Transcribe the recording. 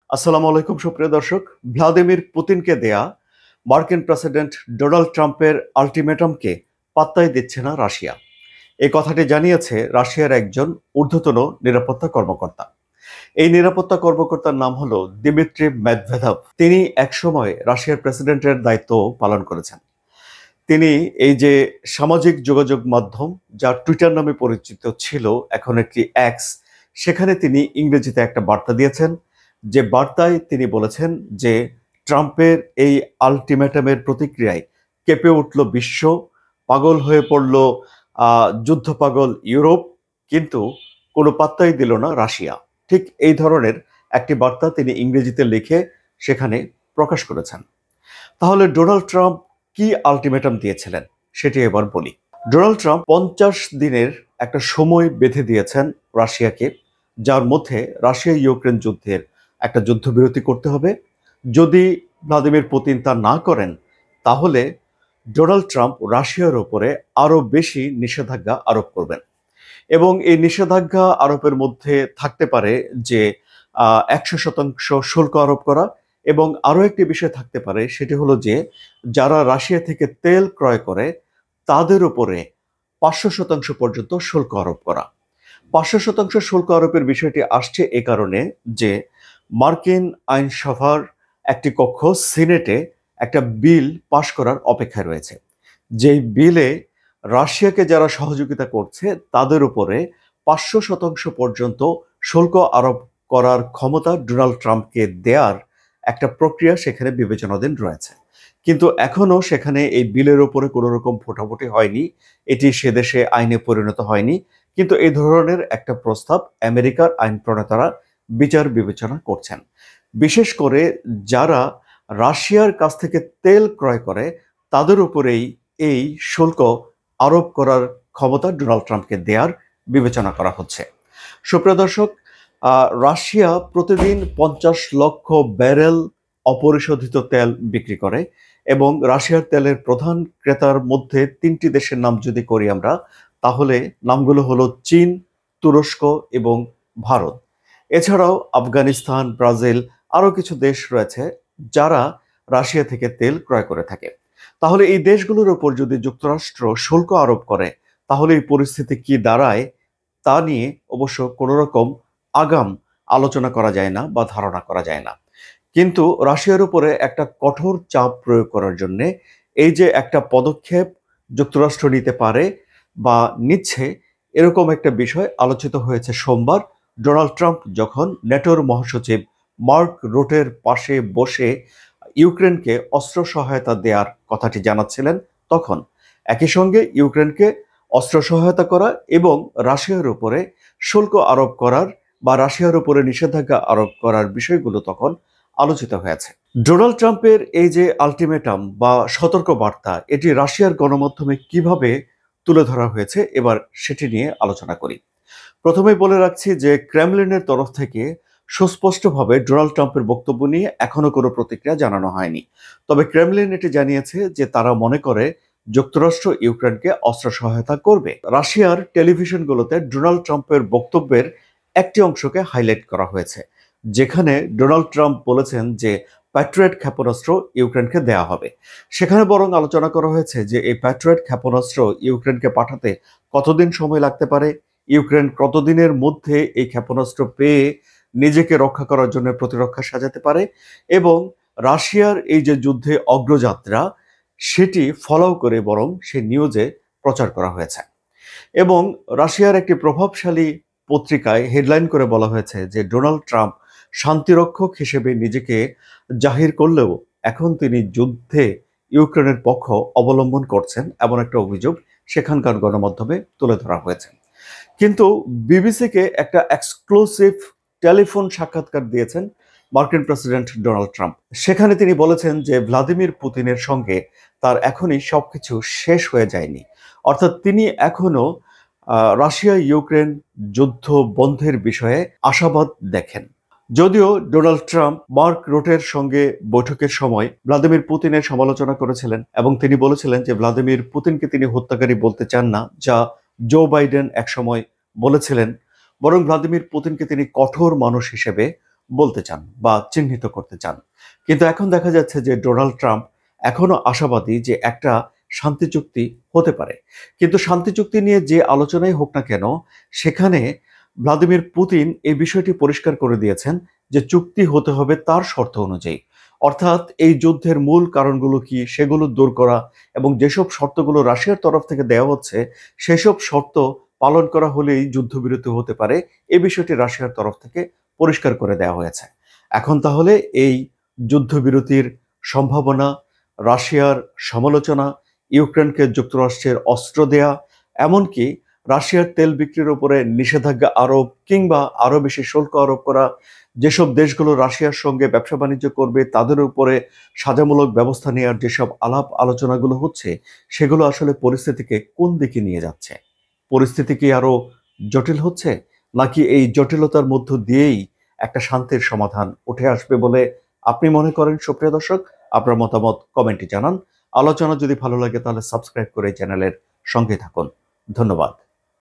আসসালামু আলাইকুম সুপ্রিয় দর্শক। ভ্লাদিমির পুতিনকে দেয়া মার্কিন প্রেসিডেন্ট ডোনাল্ড ট্রাম্পের আল্টিমেটামকে পাত্তাই দিচ্ছে না রাশিয়া। এই কথাটি জানিয়েছে রাশিয়ার একজন ঊর্ধ্বতন নিরাপত্তা কর্মকর্তা। এই নিরাপত্তা কর্মকর্তার নাম হলো দিমিত্রি মেদভেদেভ। তিনি একসময় রাশিয়ার প্রেসিডেন্টের দায়িত্ব পালন করেছেন। তিনি এই যে সামাজিক যোগাযোগ মাধ্যম যা টুইটার নামে পরিচিত ছিল, এখন একটি এক্স, সেখানে তিনি ইংরেজিতে একটা বার্তা দিয়েছেন। যে বার্তায় তিনি বলেছেন যে ট্রাম্পের এই আলটিমেটামের প্রতিক্রিয়ায় কেঁপে উঠল বিশ্ব, পাগল হয়ে পড়ল যুদ্ধ পাগল ইউরোপ, কিন্তু কোনো পাত্তাই দিল না রাশিয়া। ঠিক এই ধরনের একটি বার্তা তিনি ইংরেজিতে লিখে সেখানে প্রকাশ করেছেন। তাহলে ডোনাল্ড ট্রাম্প কি আলটিমেটাম দিয়েছিলেন সেটি এবার বলি। ডোনাল্ড ট্রাম্প 50 দিনের একটা সময় বেঁধে দিয়েছেন রাশিয়াকে, যার মধ্যে রাশিয়া ইউক্রেন যুদ্ধের একটা যুদ্ধবিরতি করতে হবে। যদি ভ্লাদিমির পুতিন তা না করেন, তাহলে ডোনাল্ড ট্রাম্প রাশিয়ার উপরে আরো বেশি নিষেধাজ্ঞা আরোপ করবেন। এবং এই নিষেধাজ্ঞা আরোপের মধ্যে থাকতে পারে যে 100% শুল্ক আরোপ করা, এবং আরো একটি বিষয় থাকতে পারে, সেটি হলো যে যারা রাশিয়া থেকে তেল ক্রয় করে তাদের উপরে 500% পর্যন্ত শুল্ক আরোপ করা। 500% শুল্ক আরোপের বিষয়টি আসছে এ কারণে যে মার্কিন আইনসভার একটি কক্ষ সিনেটে একটা বিল পাশ করার অপেক্ষায় রয়েছে। যেই বিলে রাশিয়াকে যারা সহযোগিতা করছে তাদের উপরে 500% পর্যন্ত শুল্ক আরোপ করার ক্ষমতা ডোনাল্ড ট্রাম্পকে দেওয়ার একটা প্রক্রিয়া সেখানে বিবেচনাধীন রয়েছে। কিন্তু এখনো সেখানে এই বিলের উপরে কোনো রকম ভোটাভুটি হয়নি, এটি সে দেশে আইনে পরিণত হয়নি। কিন্তু এই ধরনের একটা প্রস্তাব আমেরিকার আইন প্রণেতারা বিচার বিবেচনা করছেন। বিশেষ করে যারা রাশিয়ার কাছ থেকে তেল ক্রয় করে তাদের উপরেই এই শুল্ক আরোপ করার ক্ষমতা ডোনাল্ড ট্রাম্পকে দেওয়ার বিবেচনা করা হচ্ছে। সুপ্রিয় দর্শক, রাশিয়া প্রতিদিন 50 লক্ষ ব্যারেল অপরিশোধিত তেল বিক্রি করে, এবং রাশিয়ার তেলের প্রধান ক্রেতার মধ্যে 3টি দেশের নাম যদি করি আমরা, তাহলে নামগুলো হলো চীন, তুরস্ক এবং ভারত। এছাড়াও আফগানিস্তান, ব্রাজিল, আরও কিছু দেশ রয়েছে যারা রাশিয়া থেকে তেল ক্রয় করে থাকে। তাহলে এই দেশগুলোর উপর যদি যুক্তরাষ্ট্র শুল্ক আরোপ করে, তাহলে এই পরিস্থিতি কি দাঁড়ায় তা নিয়ে অবশ্য কোনো রকম আগাম আলোচনা করা যায় না বা ধারণা করা যায় না। কিন্তু রাশিয়ার উপরে একটা কঠোর চাপ প্রয়োগ করার জন্য এই যে একটা পদক্ষেপ যুক্তরাষ্ট্র নিতে পারে বা নিচ্ছে, এরকম একটা বিষয় আলোচিত হয়েছে সোমবার ডোনাল্ড ট্রাম্প যখন নেটোর মহাসচিব মার্ক রুটের পাশে বসে ইউক্রেনকে অস্ত্র সহায়তা দেওয়ার কথাটি জানাচ্ছিলেন। তখন একই সঙ্গে ইউক্রেনকে অস্ত্র সহায়তা করা এবং রাশিয়ার উপরে শুল্ক আরোপ করার বা রাশিয়ার উপরে নিষেধাজ্ঞা আরোপ করার বিষয়গুলো তখন আলোচিত হয়েছে। ডোনাল্ড ট্রাম্পের এই যে আলটিমেটাম বা সতর্ক বার্তা, এটি রাশিয়ার গণমাধ্যমে কিভাবে তুলে ধরা হয়েছে এবার সেটি নিয়ে আলোচনা করি। প্রথমেই বলে রাখছি যে ক্রেমলিনের তরফ থেকে সুস্পষ্টভাবে ডোনাল্ড ট্রাম্পের বক্তব্য নিয়ে এখনো কোনো প্রতিক্রিয়া জানানো হয়নি। তবে ক্রেমলিন এটি জানিয়েছে যে তারা মনে করে যুক্তরাষ্ট্র ইউক্রেনকে অস্ত্র সহায়তা করবে। রাশিয়ার টেলিভিশনগুলোতে ডোনাল্ড ট্রাম্পের বক্তব্যের একটি অংশকে হাইলাইট করা হয়েছে, যেখানে ডোনাল্ড ট্রাম্প বলেছেন যে প্যাট্রিয়ট ক্ষেপণাস্ত্র ইউক্রেনকে দেয়া হবে। সেখানে বরং আলোচনা করা হয়েছে যে এই প্যাট্রিয়ট ক্ষেপণাস্ত্র ইউক্রেনকে পাঠাতে কতদিন সময় লাগতে পারে, ইউক্রেন কতদিনের মধ্যে এই ক্ষেপণাস্ত্র পেয়ে নিজেকে রক্ষা করার জন্য প্রতিরক্ষা সাজাতে পারে, এবং রাশিয়ার এই যে যুদ্ধে অগ্রযাত্রা সেটি ফলো করে বরং সে নিউজে প্রচার করা হয়েছে। এবং রাশিয়ার একটি প্রভাবশালী পত্রিকায় হেডলাইন করে বলা হয়েছে যে ডোনাল্ড ট্রাম্প শান্তিরক্ষক হিসেবে নিজেকে জাহির করলেও এখন তিনি যুদ্ধে ইউক্রেনের পক্ষ অবলম্বন করছেন, এমন একটা অভিযোগ সেখানকার গণমাধ্যমে তুলে ধরা হয়েছে। কিন্তু বিবিসিকে একটা এক্সক্লুসিভ টেলিফোন সাক্ষাৎকার দিয়েছেন মার্কিন প্রেসিডেন্ট ডোনাল্ড ট্রাম্প। সেখানে তিনি বলেছেন যে ভ্লাদিমির পুতিনের সঙ্গে তার এখনই সবকিছু শেষ হয়ে যায়নি, অর্থাৎ তিনি এখনো রাশিয়া ইউক্রেন যুদ্ধ বন্ধের বিষয়ে আশাবাদ দেখেন। যদিও ডোনাল্ড ট্রাম্প মার্ক রুটের সঙ্গে বৈঠকের সময় ভ্লাদিমির পুতিনের সমালোচনা করেছিলেন এবং তিনি বলেছিলেন যে ভ্লাদিমির পুতিনকে তিনি হত্যাকারী বলতে চান না, যা জো বাইডেন একসময় বলেছিলেন, বরং ভ্লাদিমির পুতিনকে তিনি কঠোর মানুষ হিসেবে বলতে চান বা চিহ্নিত করতে চান। কিন্তু এখন দেখা যাচ্ছে যে ডোনাল্ড ট্রাম্প এখনো আশাবাদী যে একটা শান্তি চুক্তি হতে পারে। কিন্তু শান্তি চুক্তি নিয়ে যে আলোচনাই হোক না কেন, সেখানে ভ্লাদিমির পুতিন এই বিষয়টি পরিষ্কার করে দিয়েছেন যে চুক্তি হতে হবে তার শর্ত অনুযায়ী। অর্থাৎ এই যুদ্ধের মূল কারণগুলো কি সেগুলো দূর করা এবং যেসব শর্তগুলো রাশিয়ার তরফ থেকে দেওয়া হচ্ছে সেসব শর্ত পালন করা হলেই যুদ্ধবিরতি হতে পারে, এই বিষয়টি রাশিয়ার তরফ থেকে পরিষ্কার করে দেওয়া হয়েছে। এখন তাহলে এই যুদ্ধবিরতির সম্ভাবনা, রাশিয়ার সমালোচনা, ইউক্রেনকে যুক্তরাষ্ট্রের অস্ত্র দেয়া, এমনকি রাশিয়ার তেল বিক্রির উপরে নিষেধাজ্ঞা আরোপ কিংবা আরো বেশি শুল্ক আরোপ করা, যেসব দেশগুলো রাশিয়ার সঙ্গে ব্যবসা বাণিজ্য করবে তাদের উপরে সাজামূলক ব্যবস্থা নেওয়ার যেসব আলাপ আলোচনাগুলো হচ্ছে, সেগুলো আসলে পরিস্থিতিকে কোন দিকে নিয়ে যাচ্ছে? পরিস্থিতি কি আরো জটিল হচ্ছে, নাকি এই জটিলতার মধ্য দিয়েই একটা শান্তির সমাধান উঠে আসবে বলে আপনি মনে করেন? সুপ্রিয় দর্শক, আপনার মতামত কমেন্টে জানান। আলোচনা যদি ভালো লাগে তাহলে সাবস্ক্রাইব করে চ্যানেলের সঙ্গে থাকুন। ধন্যবাদ।